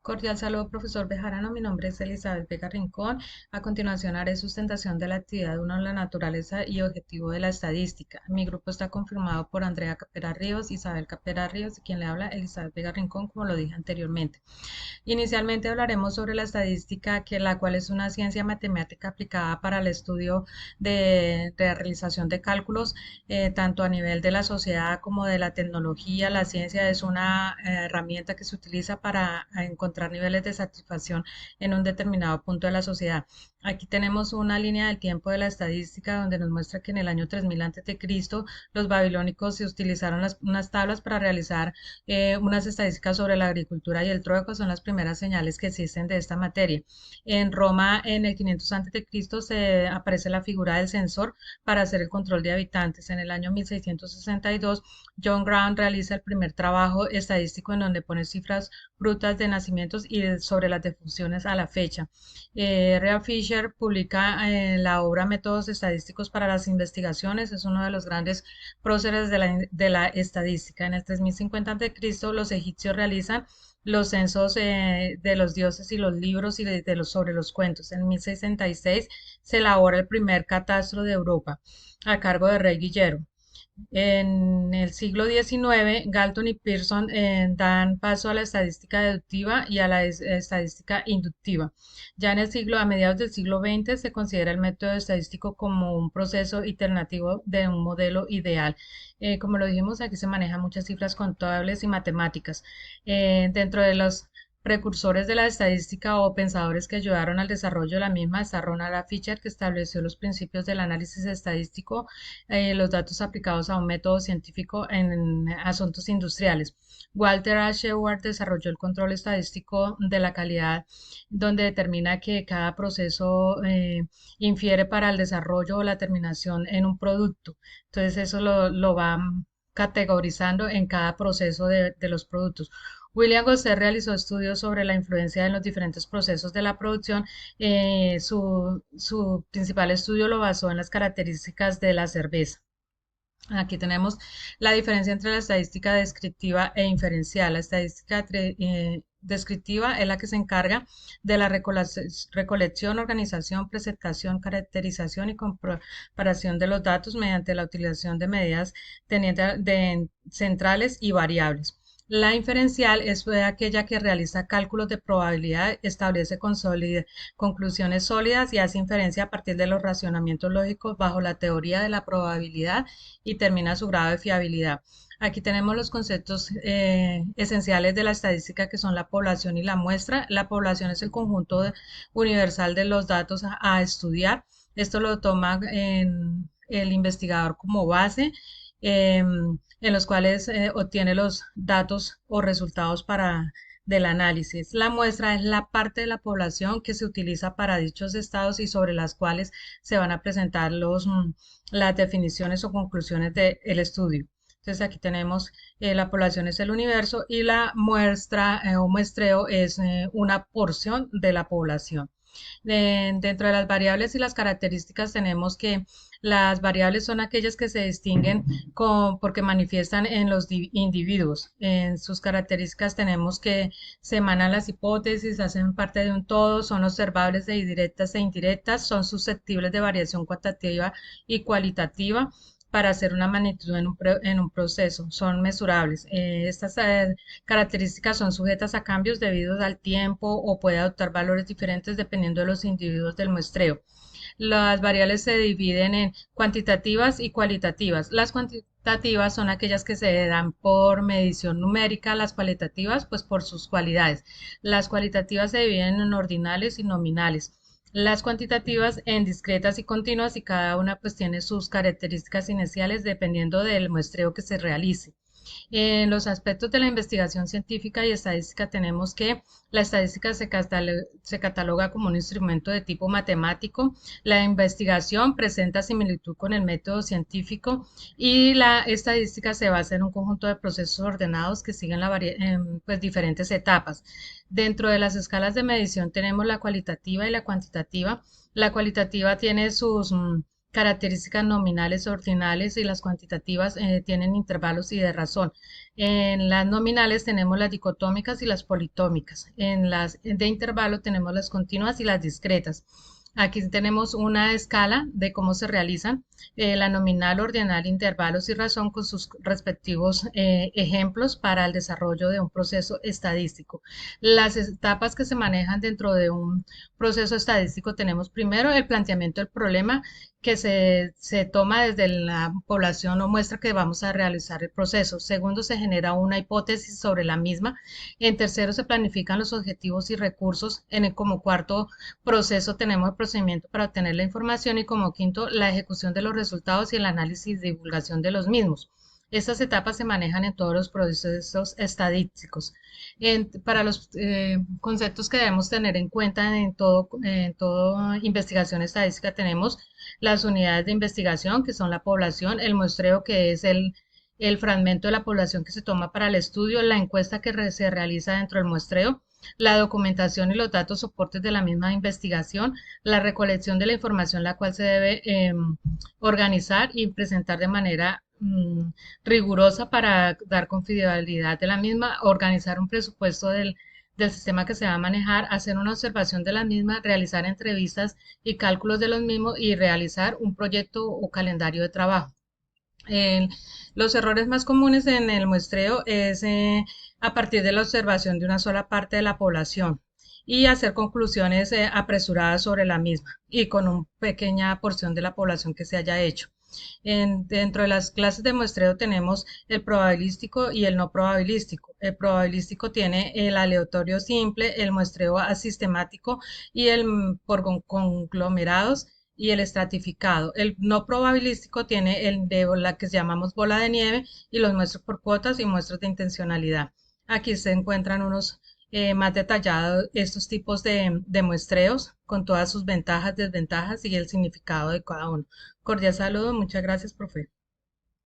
Cordial saludo, profesor Bejarano. Mi nombre es Elizabeth Vega Rincón. A continuación haré sustentación de la actividad 1 de la naturaleza y objetivo de la estadística. Mi grupo está confirmado por Andrea Capera Ríos, Isabel Capera Ríos y quien le habla, Elizabeth Vega Rincón, como lo dije anteriormente. Inicialmente hablaremos sobre la estadística, la cual es una ciencia matemática aplicada para el estudio de realización de cálculos, tanto a nivel de la sociedad como de la tecnología. La ciencia es una herramienta que se utiliza para encontrar niveles de satisfacción en un determinado punto de la sociedad. Aquí tenemos una línea del tiempo de la estadística donde nos muestra que en el año 3000 a.C. los babilónicos se utilizaron unas tablas para realizar unas estadísticas sobre la agricultura y el trueco. Son las primeras señales que existen de esta materia. En Roma, en el 500 a.C., se aparece la figura del censor para hacer el control de habitantes. En el año 1662, John Brown realiza el primer trabajo estadístico en donde pone cifras brutas de nacimientos y sobre las defunciones a la fecha. Rea Fisher publica la obra Métodos Estadísticos para las Investigaciones. Es uno de los grandes próceres de la estadística. En el 3050 a.C., los egipcios realizan los censos de los dioses y los libros y sobre los cuentos. En 1066 se elabora el primer catastro de Europa a cargo de Rey Guillermo. En el siglo XIX, Galton y Pearson dan paso a la estadística deductiva y a la estadística inductiva. Ya a mediados del siglo XX, se considera el método estadístico como un proceso alternativo de un modelo ideal. Como lo dijimos, aquí se manejan muchas cifras contables y matemáticas. Dentro de los precursores de la estadística o pensadores que ayudaron al desarrollo de la misma está Ronald A. Fisher, que estableció los principios del análisis estadístico, los datos aplicados a un método científico en asuntos industriales. Walter A. Shewhart desarrolló el control estadístico de la calidad, donde determina que cada proceso infiere para el desarrollo o la terminación en un producto. Entonces eso lo va categorizando en cada proceso de los productos. William Gosset realizó estudios sobre la influencia en los diferentes procesos de la producción. Su principal estudio lo basó en las características de la cerveza. Aquí tenemos la diferencia entre la estadística descriptiva e inferencial. La estadística descriptiva es la que se encarga de la recolección, organización, presentación, caracterización y comparación de los datos mediante la utilización de medidas centrales y variables. La inferencial es aquella que realiza cálculos de probabilidad, establece conclusiones sólidas y hace inferencia a partir de los razonamientos lógicos bajo la teoría de la probabilidad y termina su grado de fiabilidad. Aquí tenemos los conceptos esenciales de la estadística, que son la población y la muestra. La población es el conjunto universal de los datos a estudiar. Esto lo toma el investigador como base, en los cuales obtiene los datos o resultados del análisis. La muestra es la parte de la población que se utiliza para dichos estados y sobre las cuales se van a presentar las definiciones o conclusiones del estudio. Entonces aquí tenemos la población es el universo y la muestra o muestreo es una porción de la población. Dentro de las variables y las características tenemos que las variables son aquellas que se distinguen porque manifiestan en los individuos. En sus características tenemos que se emanan las hipótesis, hacen parte de un todo, son observables de directas e indirectas, son susceptibles de variación cuantitativa y cualitativa para hacer una magnitud en un proceso, son mesurables. Estas características son sujetas a cambios debido al tiempo o puede adoptar valores diferentes dependiendo de los individuos del muestreo. Las variables se dividen en cuantitativas y cualitativas. Las cuantitativas son aquellas que se dan por medición numérica, las cualitativas pues por sus cualidades. Las cualitativas se dividen en ordinales y nominales. Las cuantitativas en discretas y continuas, y cada una pues tiene sus características iniciales dependiendo del muestreo que se realice. En los aspectos de la investigación científica y estadística tenemos que la estadística se cataloga como un instrumento de tipo matemático, la investigación presenta similitud con el método científico y la estadística se basa en un conjunto de procesos ordenados que siguen pues, diferentes etapas. Dentro de las escalas de medición tenemos la cualitativa y la cuantitativa. La cualitativa tiene sus características nominales, ordinales y las cuantitativas tienen intervalos y de razón. En las nominales tenemos las dicotómicas y las politómicas. En las de intervalo tenemos las continuas y las discretas. Aquí tenemos una escala de cómo se realizan la nominal, ordinal, intervalos y razón con sus respectivos ejemplos para el desarrollo de un proceso estadístico. Las etapas que se manejan dentro de un proceso estadístico tenemos primero el planteamiento del problema que se toma desde la población o muestra que vamos a realizar el proceso. Segundo, se genera una hipótesis sobre la misma. En tercero, se planifican los objetivos y recursos. Como cuarto proceso tenemos el procedimiento para obtener la información y como quinto, la ejecución de los resultados y el análisis y divulgación de los mismos. Estas etapas se manejan en todos los procesos estadísticos. Para los conceptos que debemos tener en cuenta en toda investigación estadística tenemos las unidades de investigación, que son la población, el muestreo, que es el fragmento de la población que se toma para el estudio, la encuesta que se realiza dentro del muestreo, la documentación y los datos soportes de la misma investigación, la recolección de la información, la cual se debe organizar y presentar de manera rigurosa para dar confidencialidad de la misma, organizar un presupuesto del sistema que se va a manejar, hacer una observación de la misma, realizar entrevistas y cálculos de los mismos y realizar un proyecto o calendario de trabajo. Eh, los errores más comunes en el muestreo es a partir de la observación de una sola parte de la población y hacer conclusiones apresuradas sobre la misma y con una pequeña porción de la población que se haya hecho. Dentro de las clases de muestreo tenemos el probabilístico y el no probabilístico. El probabilístico tiene el aleatorio simple, el muestreo asistemático y el por conglomerados y el estratificado. El no probabilístico tiene el de la que llamamos bola de nieve y los muestros por cuotas y muestros de intencionalidad. Aquí se encuentran unos más detallados estos tipos de muestreos con todas sus ventajas, desventajas y el significado de cada uno. Cordial saludo, muchas gracias, profe.